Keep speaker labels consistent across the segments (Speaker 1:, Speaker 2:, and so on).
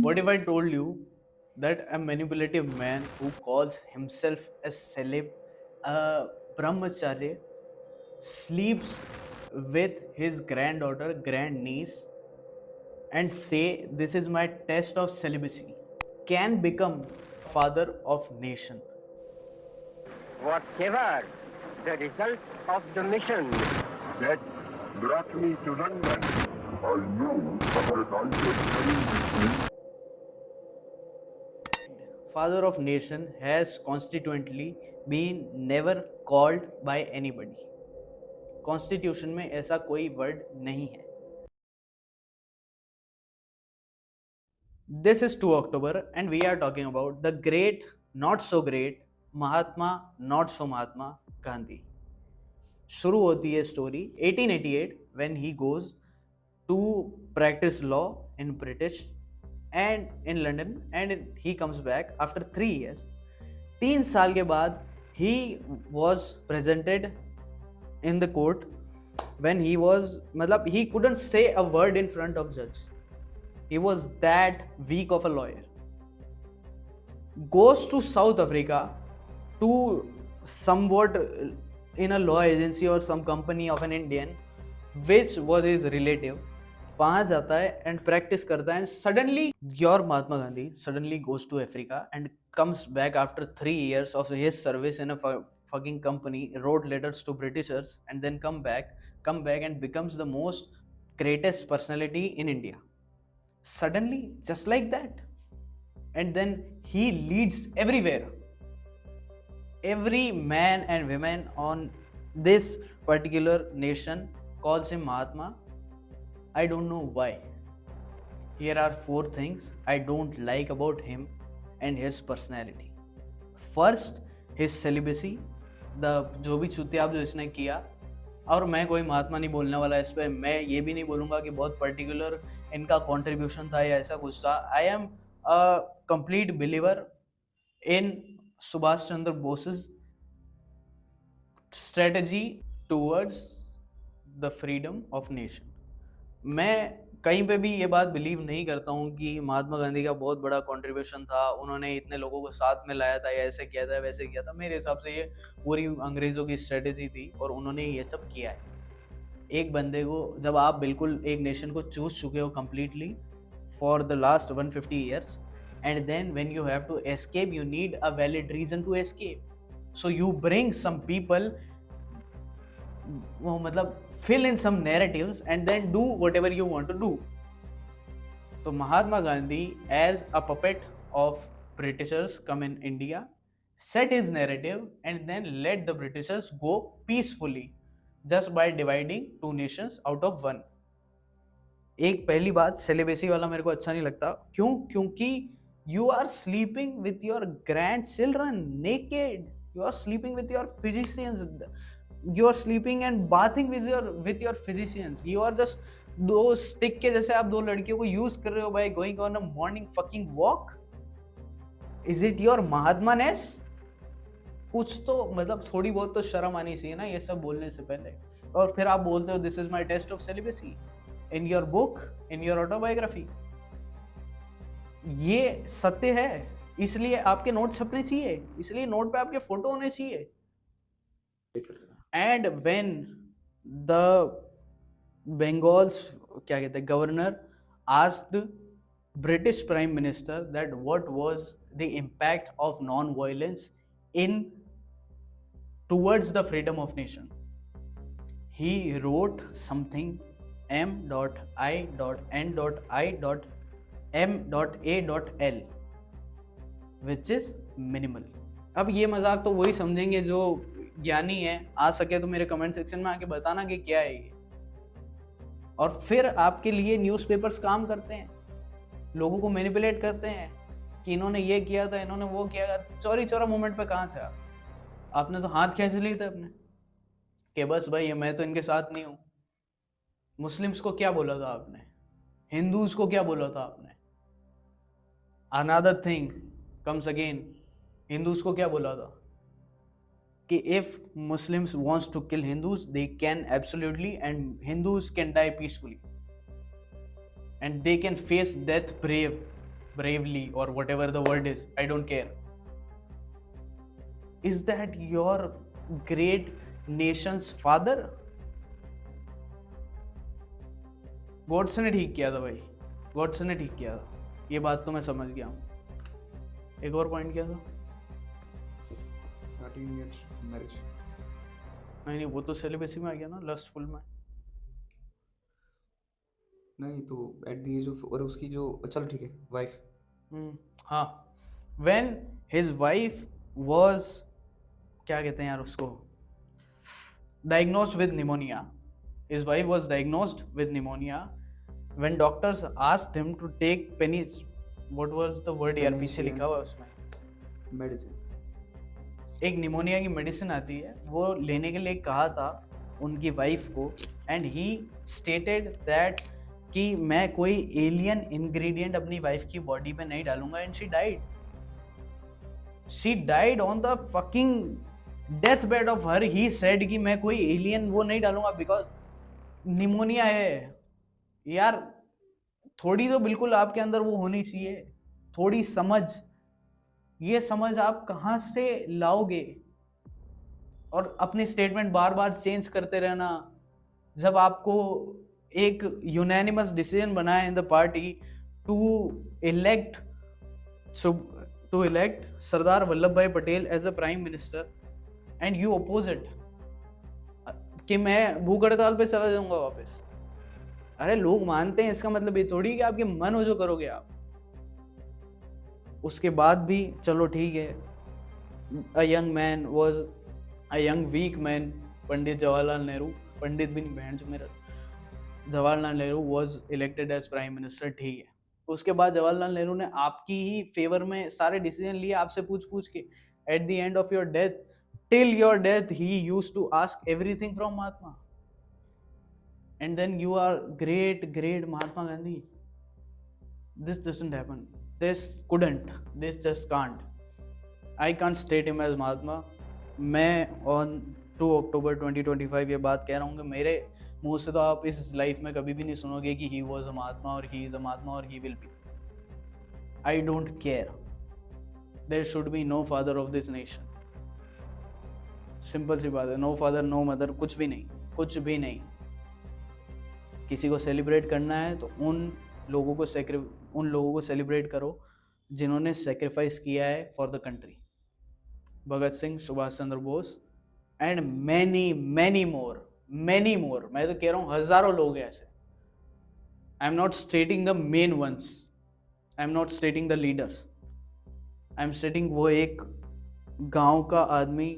Speaker 1: What if I told you that a manipulative man who calls himself a celeb, a brahmacharya, sleeps with his granddaughter, grandniece, and say this is my test of celibacy, can become father of nation?
Speaker 2: Whatever the result of the mission that brought me to London, I know that I can carry
Speaker 1: Father of nation has constitutionally been never called by anybody. Constitution में ऐसा कोई word नहीं है. This is 2 October and we are talking about the great, not so great, Mahatma not so Mahatma Gandhi. शुरू होती है story 1888 when he goes to practice law in British and in London, and he comes back after 3 years. 3 साल के बाद he was presented in the court when he was, मतलब he couldn't say a word in front of judge. He was that weak of a lawyer. Goes to South Africa to somewhat in a law agency or some company of an Indian which was his relative. वहाँ जाता है and practice करता है, and suddenly your Mahatma Gandhi suddenly goes to Africa and comes back after 3 years of his service in a fucking company, wrote letters to Britishers, and then come back and becomes the most greatest personality in India. Suddenly, just like that. And then he leads everywhere. Every man and woman on this particular nation calls him Mahatma. I don't know why. Here are 4 things I don't like about him and his personality. First, his celibacy, जो भी चुतियाब जो इसने किया. और मैं कोई महात्मा नहीं बोलने वाला इस पर. मैं ये भी नहीं बोलूँगा कि बहुत पर्टिकुलर इनका कंट्रीब्यूशन था या ऐसा कुछ था. I am a complete believer in Subhash Chandra Bose's strategy towards the freedom of nation. मैं कहीं पे भी ये बात बिलीव नहीं करता हूँ कि महात्मा गांधी का बहुत बड़ा कंट्रीब्यूशन था, उन्होंने इतने लोगों को साथ में लाया था या ऐसे किया था वैसे किया था. मेरे हिसाब से ये पूरी अंग्रेज़ों की स्ट्रेटेजी थी और उन्होंने ये सब किया है. एक बंदे को जब आप बिल्कुल एक नेशन को चूज चुके हो completely for the last 150 years, and then when you have to escape, you need a valid reason to escape. So you bring some people, मतलब fill in some narratives and then do whatever you want to do. So Mahatma Gandhi, as a puppet of Britishers come in India, set his narrative and then let the Britishers go peacefully just by dividing 2 nations out of 1. एक पहली बात, celibacy वाला मेरे को अच्छा नहीं लगता. क्यों? क्योंकि you are sleeping with your grandchildren naked. You are sleeping with your physicians. You are sleeping and bathing with your physicians. You are just दो स्टिक के जैसे आप 2 लड़कियों को यूज कर रहे हो by going on a morning fucking walk. Is it your महात्मानेस? कुछ तो मतलब थोड़ी बहुत तो शर्म आनी चाहिए ना ये सब बोलने से पहले. और फिर आप बोलते हो this is my test of celibacy in your book, in your autobiography. ये सत्य है, इसलिए आपके नोट छपने चाहिए, इसलिए नोट पे आपके फोटो होने चाहिए. एंड व्हेन द बंगाल्स क्या कहते हैं governor asked British Prime Minister that what was the impact of non-violence in towards the freedom of nation, he wrote something m.i.n.i.m.a.l which is minimal. अब ये मजाक तो वही समझेंगे जो ज्ञानी है. आ सके तो मेरे कमेंट सेक्शन में आके बताना कि क्या है ये. और फिर आपके लिए न्यूज़पेपर्स काम करते हैं, लोगों को मैनिपुलेट करते हैं कि इन्होंने ये किया था, इन्होंने वो किया था. चौरी चौरा मोमेंट पे कहाँ थे आप? आपने तो हाथ खींच लिए थे अपने कि बस भाई मैं तो इनके साथ नहीं हूँ. मुस्लिम्स को क्या बोला था आपने? हिंदूज को क्या बोला था आपने? Another thing comes again, Hindus को क्या बोला था कि if Muslims wants to kill Hindus they can absolutely, and Hindus can die peacefully and they can face death brave. bravely, or whatever the word is, I don't care. Is that your great nation's father? Godse ने ठीक किया था भाई, गॉडसे ने ठीक किया था, ये बात तो मैं समझ गया हूँ. एक और पॉइंट क्या था?
Speaker 3: 13 years marriage.
Speaker 1: नहीं, वो तो सेलिबेसी में आ गया ना, लस्टफुल में.
Speaker 3: नहीं तो एट द एज ऑफ, और उसकी जो, चलो ठीक है, वाइफ.
Speaker 1: हाँ, when his wife was, क्या कहते हैं यार उसको, diagnosed with pneumonia. His wife was diagnosed with pneumonia. When doctors asked him to take what was the word यार, पीछे लिखा हुआ है उसमें,
Speaker 3: मेडिसिन,
Speaker 1: एक निमोनिया की मेडिसिन आती है, वो लेने के लिए कहा था उनकी वाइफ को, एंड ही स्टेटेड दैट कि मैं कोई एलियन इंग्रेडिएंट अपनी वाइफ की बॉडी पे नहीं डालूंगा, and she died on the fucking death bed of her. He said कि मैं कोई एलियन वो नहीं डालूंगा बिकॉज निमोनिया है. यार थोड़ी तो बिल्कुल आपके अंदर वो होनी चाहिए, थोड़ी समझ. ये समझ आप कहाँ से लाओगे? और अपनी स्टेटमेंट बार बार चेंज करते रहना. जब आपको एक यूनानिमस डिसीजन बना है in the party to elect Sardar Vallabhbhai Patel as a prime minister, and you oppose it कि मैं भूख हड़ताल पे चला जाऊंगा वापस. अरे लोग मानते हैं, इसका मतलब ये थोड़ी कि आपके मन हो जो करोगे आप. उसके बाद भी चलो ठीक है, a young man was a young weak man, Pandit Jawaharlal Nehru, Pandit भी नहीं बहन जो मेरा, Jawaharlal Nehru was elected as prime minister, ठीक है. उसके बाद जवाहरलाल नेहरू ने आपकी ही फेवर में सारे डिसीजन लिए, आपसे पूछ के. At the end of your death, till your death, he used to ask everything from Mahatma. And then you are great Mahatma Gandhi. This doesn't happen. This couldn't. This just can't. I can't state him as Mahatma. मैं on 2 October 2025 ये बात कह रहा हूँ कि मेरे मुंह से तो आप इस लाइफ में कभी भी नहीं सुनोगे कि he was a Mahatma और he is a Mahatma और he will be. I don't care. There should be no father of this nation. Simple सी बात है. No father, no mother, कुछ भी नहीं, कुछ भी नहीं. किसी को सेलिब्रेट करना है तो उन लोगों को सेलिब्रेट करो जिन्होंने सेक्रीफाइस किया है for the country. Bhagat Singh, Subhash Chandra Bose and many more. मैं तो कह रहा हूँ हजारों लोग हैं ऐसे. I am not stating the main ones, I am not stating the leaders, I am stating वो एक गांव का आदमी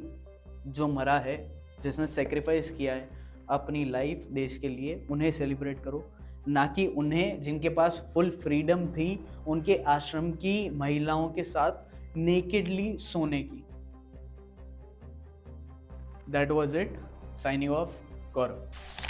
Speaker 1: जो मरा है, जिसने सेक्रीफाइस किया है अपनी लाइफ देश के लिए. उन्हें सेलिब्रेट करो, ना कि उन्हें जिनके पास फुल फ्रीडम थी उनके आश्रम की महिलाओं के साथ नेकेडली सोने की. That was it. Signing off, Gaurav.